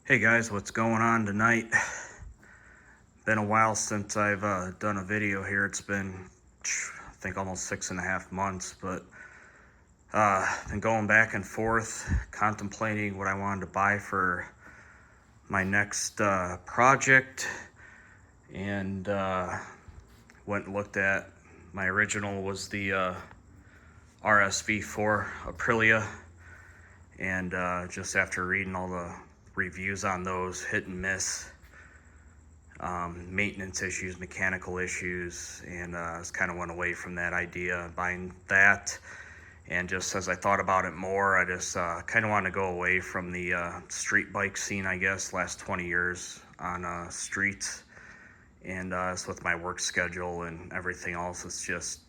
Hey guys, what's going on tonight? Been a while since I've done a video here. It's been, I think, almost 6.5 months, but been going back and forth, contemplating what I wanted to buy for my next project, and went and looked at my original was the RSV4 Aprilia, and just after reading all the reviews on those, hit and miss. Maintenance issues, mechanical issues, and I just kind of went away from that idea of buying that. And just as I thought about it more, I just kind of want to go away from the street bike scene, I guess, last 20 years on streets. And it's with my work schedule and everything else. It's just,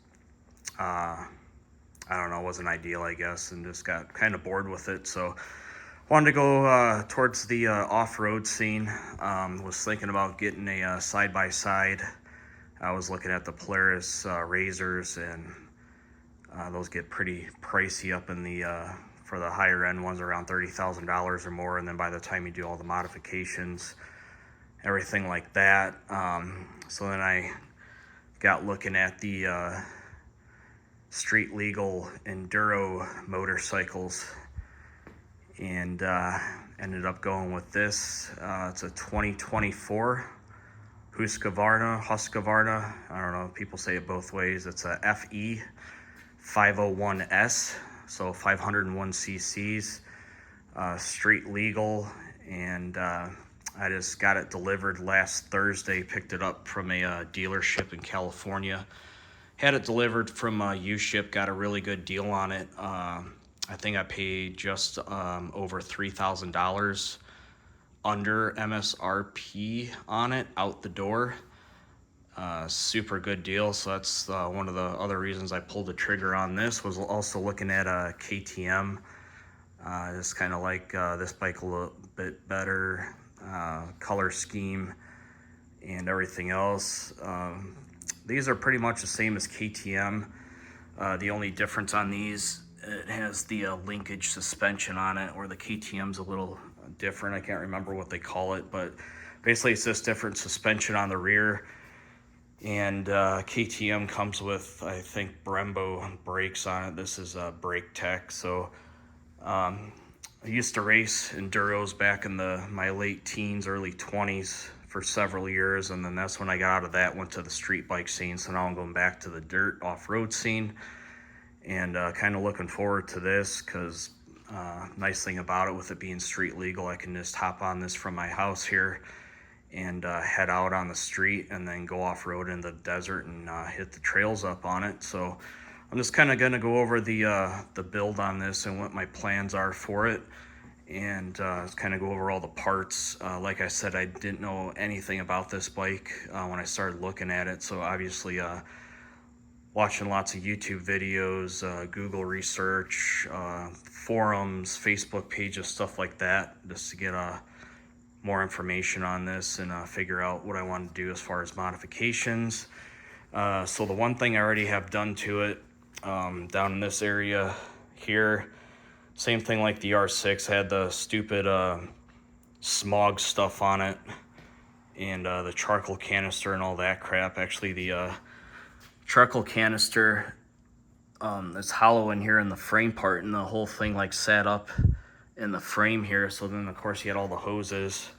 I don't know, wasn't ideal, I guess, and just got kind of bored with it. So wanted to go towards the off-road scene. Was thinking about getting a side-by-side. I was looking at the Polaris Razors, and those get pretty pricey up in the for the higher end ones, around $30,000 or more. And then by the time you do all the modifications, everything like that. So then I got looking at the street legal enduro motorcycles, and ended up going with this. It's a 2024 Husqvarna. I don't know, people say it both ways. It's a FE-501S, so 501 cc's, street legal, and I just got it delivered last Thursday. Picked it up from a dealership in California. Had it delivered from U-Ship, got a really good deal on it. I think I paid just over $3,000 under MSRP on it out the door. Super good deal. So that's one of the other reasons I pulled the trigger on this. Was also looking at a KTM. Just kind of like this bike a little bit better, color scheme and everything else. These are pretty much the same as KTM. The only difference on these, it has the linkage suspension on it, or the KTM's a little different. I can't remember what they call it, but basically it's this different suspension on the rear. And KTM comes with, I think, Brembo brakes on it. This is Brake Tech. So I used to race enduros back in my late teens, early 20s for several years, and then that's when I got out of that, went to the street bike scene. So now I'm going back to the dirt off-road scene, and kind of looking forward to this, because nice thing about it, with it being street legal, I can just hop on this from my house here and head out on the street, and then go off-road in the desert and hit the trails up on it. So I'm just kind of going to go over the build on this and what my plans are for it, and kind of go over all the parts. Like I said, I didn't know anything about this bike when I started looking at it, so obviously watching lots of YouTube videos, Google research, forums, Facebook pages, stuff like that, just to get more information on this and figure out what I want to do as far as modifications. So the one thing I already have done to it, down in this area here, same thing like the R6, had the stupid smog stuff on it, and the charcoal canister and all that crap. Actually, the charcoal canister, it's hollow in here in the frame part, and the whole thing like sat up in the frame here. So then of course you had all the hoses,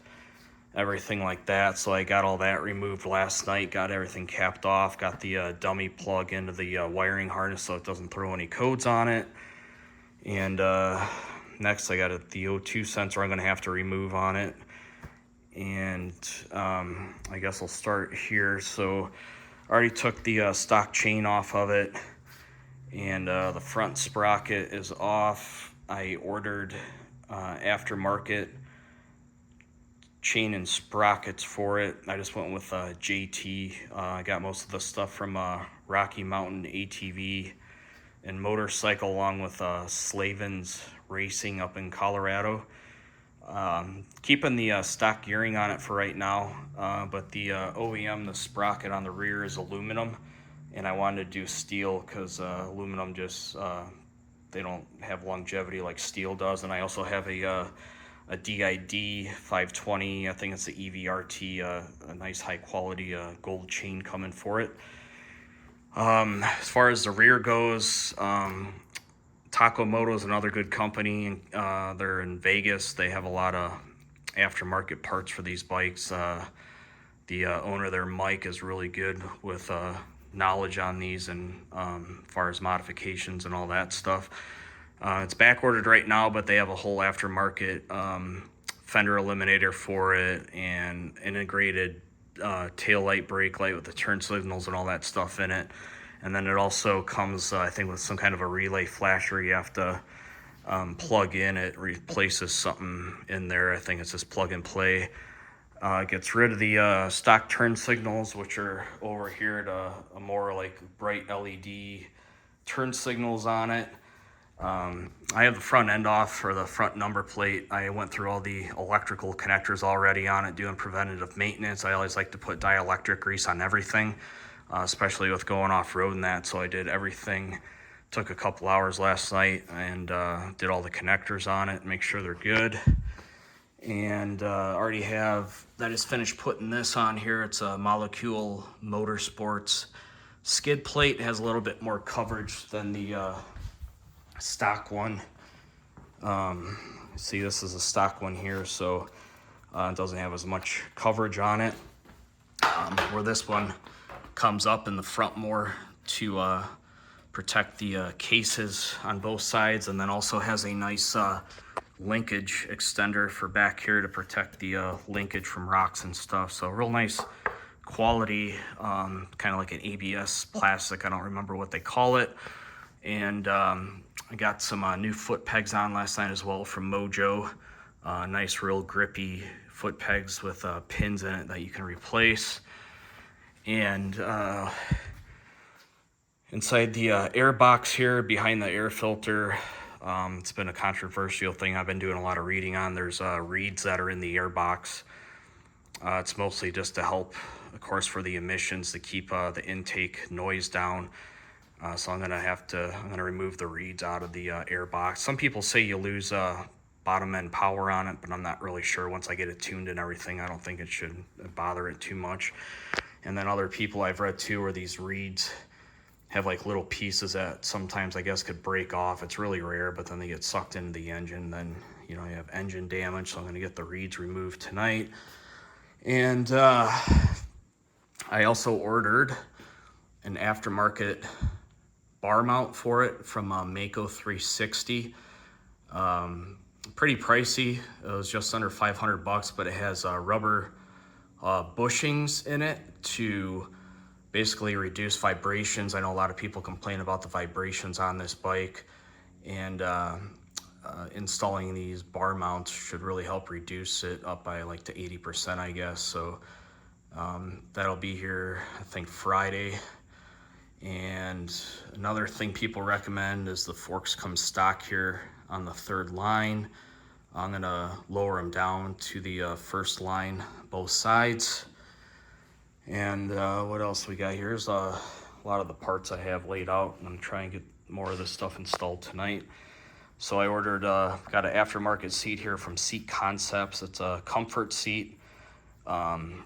everything like that. So I got all that removed last night, got everything capped off, got the dummy plug into the wiring harness so it doesn't throw any codes on it. And next I got the O2 sensor I'm going to have to remove on it. And I guess I'll start here. So I already took the stock chain off of it, and the front sprocket is off. I ordered aftermarket chain and sprockets for it. I just went with JT. I got most of the stuff from Rocky Mountain ATV and Motorcycle, along with Slavens Racing up in Colorado. Keeping the stock gearing on it for right now, but the OEM, the sprocket on the rear is aluminum, and I wanted to do steel because aluminum just they don't have longevity like steel does. And I also have a a DID 520. I think it's the EVRT, a nice high quality gold chain coming for it. As far as the rear goes, Takamoto is another good company. They're in Vegas. They have a lot of aftermarket parts for these bikes. The owner there, Mike, is really good with knowledge on these and as far as modifications and all that stuff. It's back ordered right now, but they have a whole aftermarket fender eliminator for it and integrated tail light, brake light with the turn signals and all that stuff in it. And then it also comes, I think, with some kind of a relay flasher you have to plug in. It replaces something in there. I think it's just plug and play. It gets rid of the stock turn signals, which are over here to a more like bright LED turn signals on it. I have the front end off for the front number plate. I went through all the electrical connectors already on it doing preventative maintenance. I always like to put dielectric grease on everything, especially with going off-road and that. So I did everything. Took a couple hours last night and did all the connectors on it, make sure they're good. And already have, I just finished putting this on here. It's a Molecule Motorsports skid plate. It has a little bit more coverage than the stock one. See, this is a stock one here, so it doesn't have as much coverage on it. Where this one comes up in the front more to protect the cases on both sides, and then also has a nice linkage extender for back here to protect the linkage from rocks and stuff. So real nice quality, kind of like an ABS plastic. I don't remember what they call it. And I got some new foot pegs on last night as well from Mojo. Nice, real grippy foot pegs with pins in it that you can replace. And inside the air box here, behind the air filter, it's been a controversial thing I've been doing a lot of reading on. There's reeds that are in the air box. It's mostly just to help, of course, for the emissions, to keep the intake noise down. So I'm gonna remove the reeds out of the air box. Some people say you lose bottom end power on it, but I'm not really sure. Once I get it tuned and everything, I don't think it should bother it too much. And then other people I've read too, where these reeds have like little pieces that sometimes I guess could break off. It's really rare, but then they get sucked into the engine. Then, you know, you have engine damage. So I'm gonna get the reeds removed tonight. And I also ordered an aftermarket bar mount for it from Mako 360. Pretty pricey. It was just under 500 bucks, but it has rubber bushings in it to basically reduce vibrations. I know a lot of people complain about the vibrations on this bike, and installing these bar mounts should really help reduce it up by like to 80%, I guess. So that'll be here, I think, Friday. And another thing people recommend is the forks come stock here on the third line. I'm gonna lower them down to the first line, both sides. And what else we got here is a lot of the parts I have laid out. I'm gonna try and get more of this stuff installed tonight. So I ordered, got an aftermarket seat here from Seat Concepts. It's a comfort seat.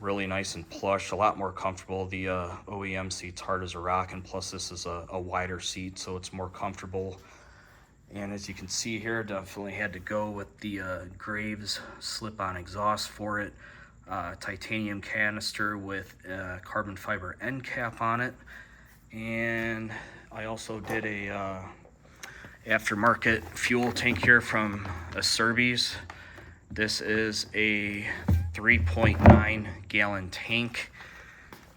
Really nice and plush, a lot more comfortable. The OEM seat's hard as a rock, and plus this is a wider seat, so it's more comfortable. And as you can see here, definitely had to go with the Graves slip-on exhaust for it. Titanium canister with carbon fiber end cap on it. And I also did a aftermarket fuel tank here from Acerbis. This is a 3.9 gallon tank,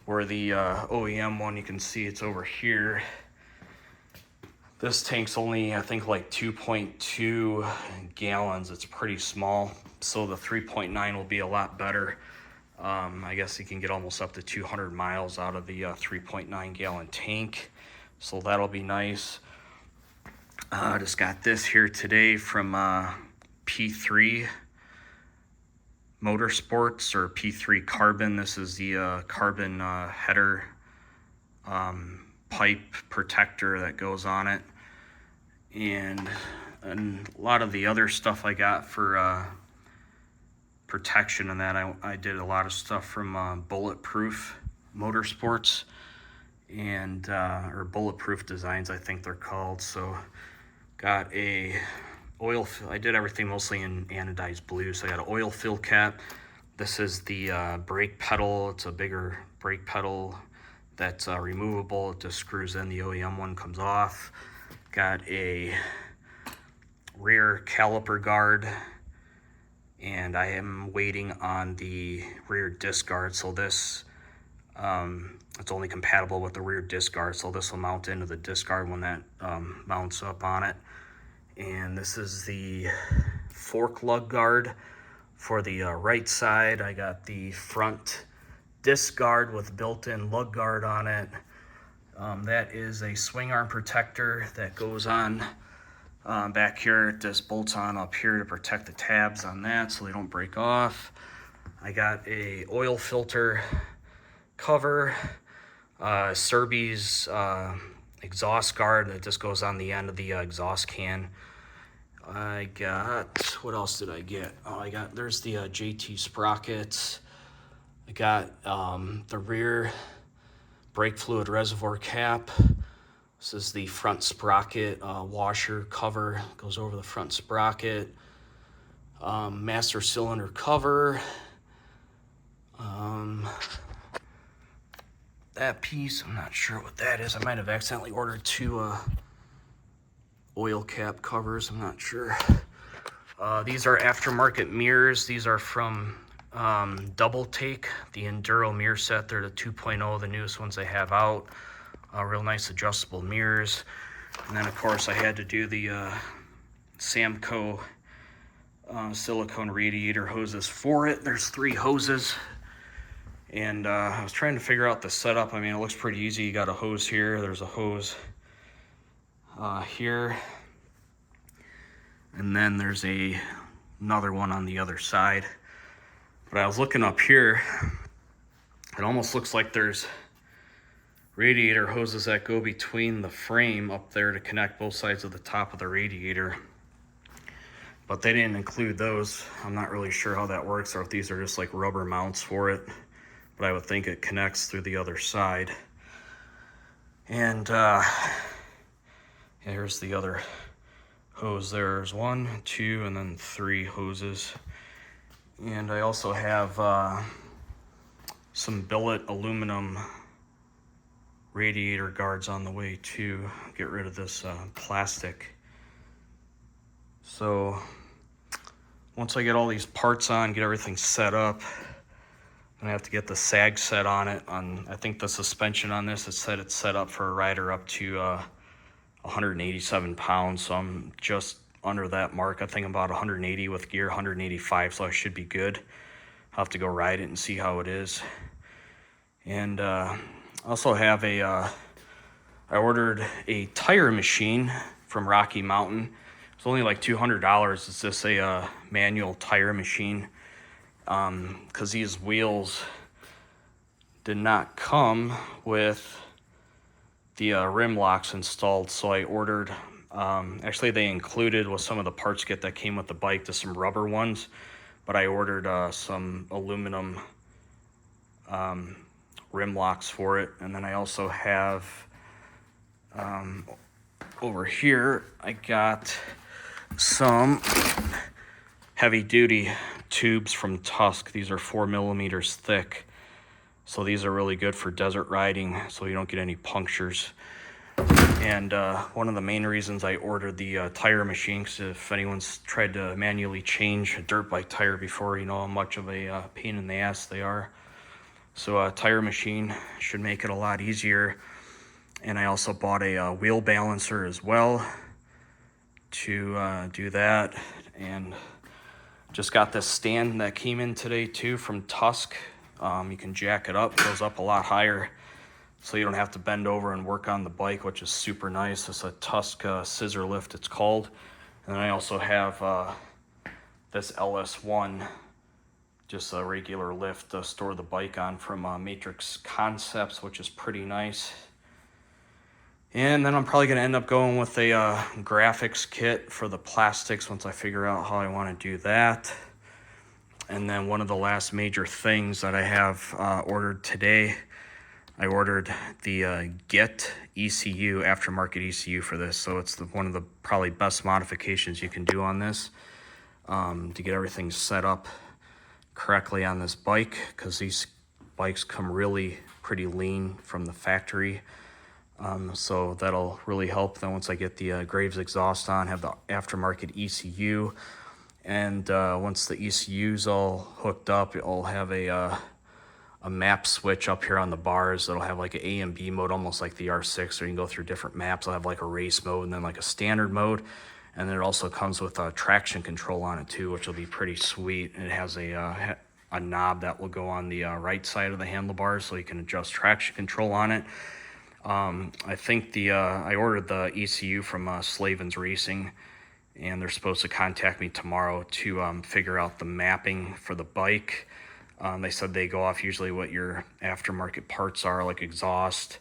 where the OEM one, you can see it's over here. This tank's only, I think, like 2.2 gallons. It's pretty small, so the 3.9 will be a lot better. I guess you can get almost up to 200 miles out of the 3.9 gallon tank, so that'll be nice. I just got this here today from P3 Motorsports, or P3 Carbon. This is the carbon header pipe protector that goes on it. And a lot of the other stuff I got for protection and that, I did a lot of stuff from Bulletproof Motorsports and or Bulletproof Designs, I think they're called. So got a oil, I did everything mostly in anodized blue. So I got an oil fill cap. This is the brake pedal. It's a bigger brake pedal that's removable. It just screws in. The OEM one comes off. Got a rear caliper guard, and I am waiting on the rear disc guard. So this it's only compatible with the rear disc guard, so this will mount into the disc guard when that mounts up on it. And this is the fork lug guard for the right side. I got the front disc guard with built-in lug guard on it. That is a swing arm protector that goes on back here. It just bolts on up here to protect the tabs on that so they don't break off. I got a oil filter cover, Serbi's exhaust guard that just goes on the end of the exhaust can. I got, what else did I get? Oh, there's the JT sprockets. I got the rear brake fluid reservoir cap. This is the front sprocket washer cover, goes over the front sprocket. Master cylinder cover. That piece, I'm not sure what that is. I might have accidentally ordered two oil cap covers, I'm not sure. These are aftermarket mirrors. These are from Double Take, the Enduro mirror set. They're the 2.0, the newest ones they have out. Real nice adjustable mirrors. And then of course I had to do the Samco silicone radiator hoses for it. There's 3 hoses. And I was trying to figure out the setup. I mean, it looks pretty easy. You got a hose here. There's a hose here. And then there's another one on the other side. But I was looking up here. It almost looks like there's radiator hoses that go between the frame up there to connect both sides of the top of the radiator. But they didn't include those. I'm not really sure how that works, or if these are just like rubber mounts for it. But I would think it connects through the other side. And here's the other hose. There's 1, 2, and then 3 hoses. And I also have some billet aluminum radiator guards on the way to get rid of this plastic. So once I get all these parts on, get everything set up, I have to get the sag set on it. I think the suspension on this, it said it's set up for a rider up to 187 pounds. So I'm just under that mark. I think I'm about 180 with gear, 185. So I should be good. I'll have to go ride it and see how it is. And I also have I ordered a tire machine from Rocky Mountain. It's only like $200. It's just a manual tire machine. Because these wheels did not come with the rim locks installed, so I ordered, actually they included with some of the parts kit that came with the bike, just some rubber ones, but I ordered some aluminum rim locks for it. And then I also have over here, I got some heavy duty tubes from Tusk. These are 4 millimeters thick, so these are really good for desert riding, so you don't get any punctures. And one of the main reasons I ordered the tire machine, because if anyone's tried to manually change a dirt bike tire before, you know how much of a pain in the ass they are. So a tire machine should make it a lot easier. And I also bought a wheel balancer as well to do that. And just got this stand that came in today too from Tusk. You can jack it up, goes up a lot higher, so you don't have to bend over and work on the bike, which is super nice. It's a Tusk scissor lift, it's called. And then I also have this LS1, just a regular lift to store the bike on from Matrix Concepts, which is pretty nice. And then I'm probably going to end up going with a graphics kit for the plastics once I figure out how I want to do that. And then one of the last major things that I have ordered today, I ordered the Get ECU, aftermarket ECU for this. So it's one of the probably best modifications you can do on this to get everything set up correctly on this bike, because these bikes come really pretty lean from the factory. So that'll really help. Then once I get the Graves exhaust on, have the aftermarket ECU, and once the ECU's all hooked up, it'll have a map switch up here on the bars that'll have like an A and B mode, almost like the R6, or you can go through different maps. I'll have like a race mode and then like a standard mode. And then it also comes with a traction control on it too, which will be pretty sweet. And it has a knob that will go on the right side of the handlebars, so you can adjust traction control on it. I think I ordered the ECU from Slavens Racing, and they're supposed to contact me tomorrow to figure out the mapping for the bike. They said they go off usually what your aftermarket parts are, like exhaust,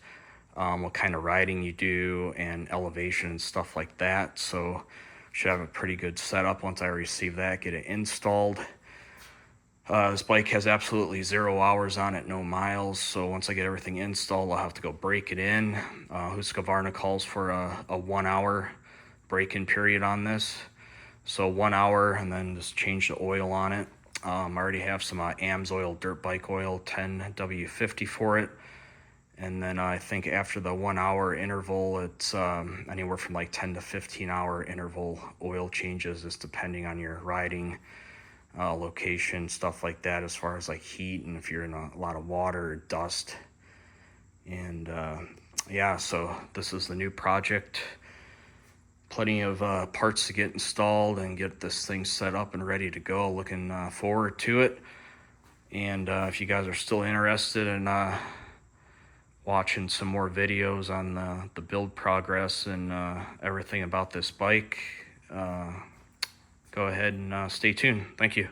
what kind of riding you do, and elevation and stuff like that. So should have a pretty good setup once I receive that, get it installed. This bike has absolutely 0 hours on it, no miles. So once I get everything installed, I'll have to go break it in. Husqvarna calls for a 1 hour break-in period on this. So 1 hour, and then just change the oil on it. I already have some AMSOIL dirt bike oil, 10W50 for it. And then I think after the 1 hour interval, it's anywhere from like 10 to 15 hour interval oil changes, just depending on your riding location, stuff like that, as far as like heat and if you're in a lot of water or dust. And yeah, so this is the new project. Plenty of parts to get installed and get this thing set up and ready to go. Looking forward to it. And if you guys are still interested in watching some more videos on the build progress and everything about this bike, go ahead and stay tuned. Thank you.